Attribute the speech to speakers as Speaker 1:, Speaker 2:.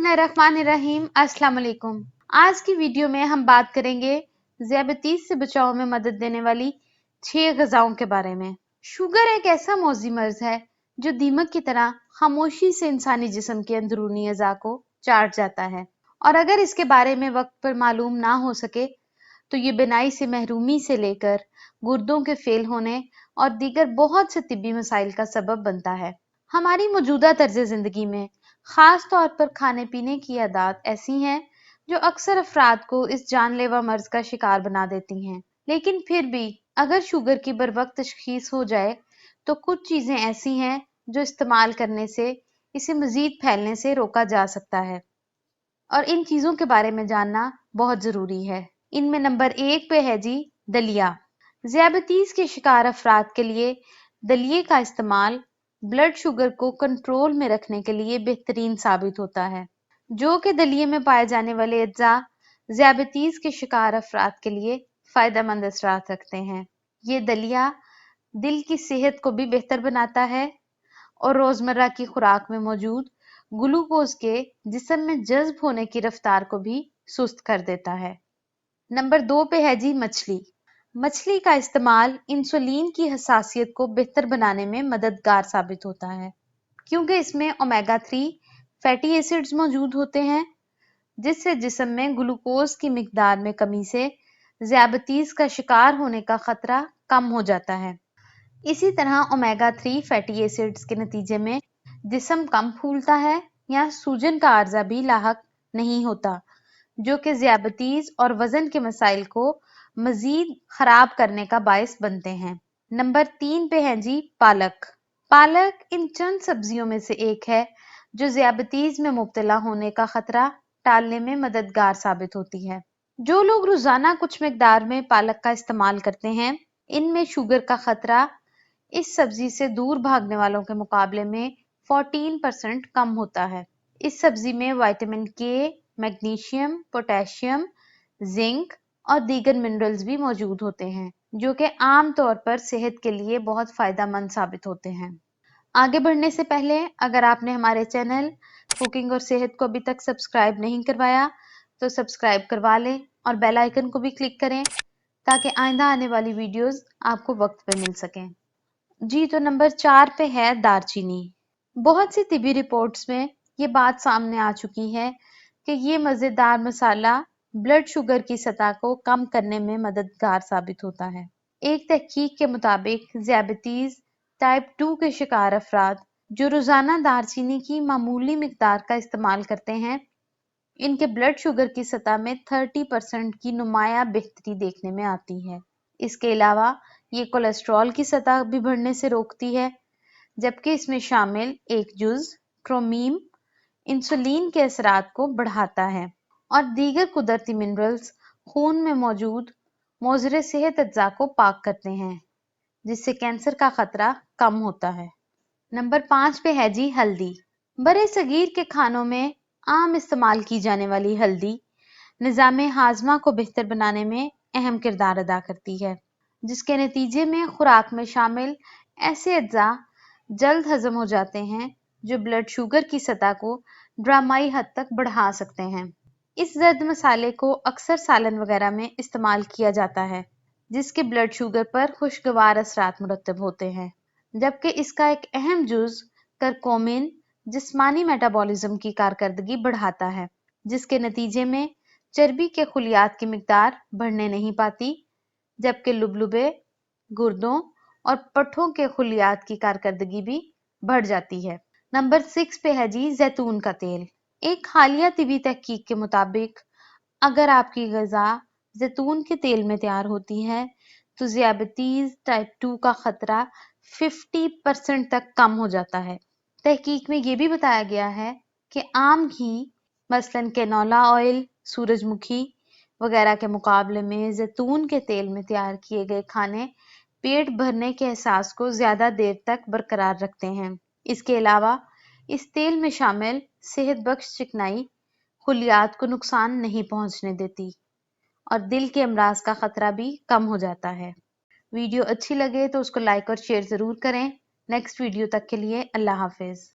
Speaker 1: बिस्मिल्लाहिर्रहमानिर्रहीम। अस्सलाम वालेकुम। आज की वीडियो में हम बात करेंगे ज़ियाबतीस से बचाव में मदद देने वाली 6 ग़िज़ाओं के बारे में। शुगर एक ऐसा मौजी मर्ज है जो दीमक की तरह खामोशी से इंसानी जिस्म के अंदरूनी अज़ा को चाट जाता है, और अगर इसके बारे में वक्त पर मालूम ना हो सके तो ये बिनाई से महरूमी से लेकर गुर्दों के फेल होने और दीगर बहुत से तिब्बी मसाइल का सबब बनता है। हमारी मौजूदा तर्ज ज़िंदगी में खास तौर पर खाने पीने की आदत ऐसी हैं जो अक्सर अफराद को इस जानलेवा मर्ज का शिकार बना देती हैं। लेकिन फिर भी अगर शुगर की बरवक्त तशखीस हो जाए तो कुछ चीजें ऐसी हैं जो इस्तेमाल करने से इसे मजीद फैलने से रोका जा सकता है, और इन चीजों के बारे में जानना बहुत जरूरी है। इनमें नंबर 1 पे है जी दलिया। ज़ियाबतीस के शिकार अफराद के लिए दलिये का इस्तेमाल ब्लड शुगर को कंट्रोल में रखने के लिए बेहतरीन साबित होता है, जो कि दलिये में पाए जाने वाले अज्जा ज़ियाबतीस के शिकार अफराद के लिए फायदेमंद असरात रखते हैं। ये दलिया दिल की सेहत को भी बेहतर बनाता है और रोजमर्रा की खुराक में मौजूद ग्लूकोज के जिस्म में जज्ब होने की रफ्तार को भी सुस्त कर देता है। नंबर 2 पे है जी मछली। मछली का इस्तेमाल इंसुलिन की हसासियत को बेहतर बनाने में मददगार साबित होता है, क्योंकि इसमें ओमेगा 3 फैटी एसिड्स मौजूद होते हैं, जिससे जिस्म में ग्लूकोज की मिकदार में कमी से ज़ियाबतीस का शिकार होने का खतरा कम हो जाता है। इसी तरह ओमेगा 3 फैटी एसिड्स के नतीजे में जिस्म कम फूलता है या सूजन का आर्जा भी लाहक नहीं होता, जो कि ज़ियाबतीस और वजन के मसाइल को मजीद खराब करने का बायस बनते हैं। नंबर 3 पे है जी पालक। पालक इन चंद सब्जियों में से एक है जो ज़ियाबतीस में मुब्तला होने का खतरा टालने में मददगार साबित होती है। जो लोग रोजाना कुछ मिकदार में पालक का इस्तेमाल करते हैं, इनमें शुगर का खतरा इस सब्जी से दूर भागने वालों के मुकाबले में 14% कम होता है। इस सब्जी में विटामिन के, मैग्नीशियम, पोटेशियम, जिंक और दीगर मिनरल्स भी मौजूद होते हैं, जो कि आम तौर पर सेहत के लिए बहुत फायदेमंद साबित होते हैं। आगे बढ़ने से पहले अगर आपने हमारे चैनल कुकिंग और सेहत को अभी तक सब्सक्राइब नहीं करवाया तो सब्सक्राइब करवा लें और बेल आइकन को भी क्लिक करें ताकि आइंदा आने वाली वीडियोस आपको वक्त पे मिल सकें। जी तो नंबर 4 पे है दारचीनी। बहुत सी तिबी रिपोर्ट्स में ये बात सामने आ चुकी है कि ये मजेदार मसाला ब्लड शुगर की सतह को कम करने में मददगार साबित होता है। एक तहकीक के मुताबिक ज़ियाबतीस टाइप 2 के शिकार अफराद जो रोजाना दारचीनी की मामूली मिकदार का इस्तेमाल करते हैं, इनके ब्लड शुगर की सतह में 30% की नुमाया बेहतरी देखने में आती है। इसके अलावा ये कोलेस्ट्रॉल की सतह भी बढ़ने से रोकती है, जबकि इसमें शामिल एक जुज क्रोमीन इंसुलिन के असरात को बढ़ाता है और दीगर कुदरती मिनरल्स खून में मौजूद मोज़रे सेहत अज्जा को पाक करते हैं, जिससे कैंसर का खतरा कम होता है। नंबर 5 पे है जी हल्दी। बड़े सगीर के खानों में आम इस्तेमाल की जाने वाली हल्दी निज़ाम हाजमा को बेहतर बनाने में अहम किरदार अदा करती है, जिसके नतीजे में खुराक में शामिल ऐसे अज्जा जल्द हजम हो जाते हैं जो ब्लड शुगर की सतह को ड्रामाई हद तक बढ़ा सकते हैं। इस जर्द मसाले को अक्सर सालन वगैरह में इस्तेमाल किया जाता है, जिसके ब्लड शुगर पर खुशगवार असरात मुरतब होते हैं, जबकि इसका एक अहम जुज करकोमिन जिस्मानी मेटाबॉलिज्म की कारकर्दगी बढ़ाता है, जिसके नतीजे में चर्बी के खुलियात की मिकदार बढ़ने नहीं पाती, जबकि लुबलुबे, गुर्दों और पट्ठों के खुलियात की कारकर्दगी भी बढ़ जाती है। नंबर 6 पे है जी जैतून का तेल। एक हालिया तिबी तहकीक के मुताबिक अगर आपकी ग़िज़ा जैतून के तेल में तैयार होती है तो ज़ियाबतीस टाइप 2 का खतरा 50% तक कम हो जाता है। तहकीक में ये भी बताया गया है कि आम घी मसलन कैनोला ऑयल, सूरजमुखी वगैरह के मुकाबले में जैतून के तेल में तैयार किए गए खाने पेट भरने के एहसास को ज्यादा देर तक बरकरार रखते हैं। इसके अलावा इस तेल में शामिल सेहत बख्श चिकनाई खुलियात को नुकसान नहीं पहुंचने देती और दिल के अमराज का खतरा भी कम हो जाता है। वीडियो अच्छी लगे तो उसको लाइक और शेयर जरूर करें। नेक्स्ट वीडियो तक के लिए अल्लाह हाफिज।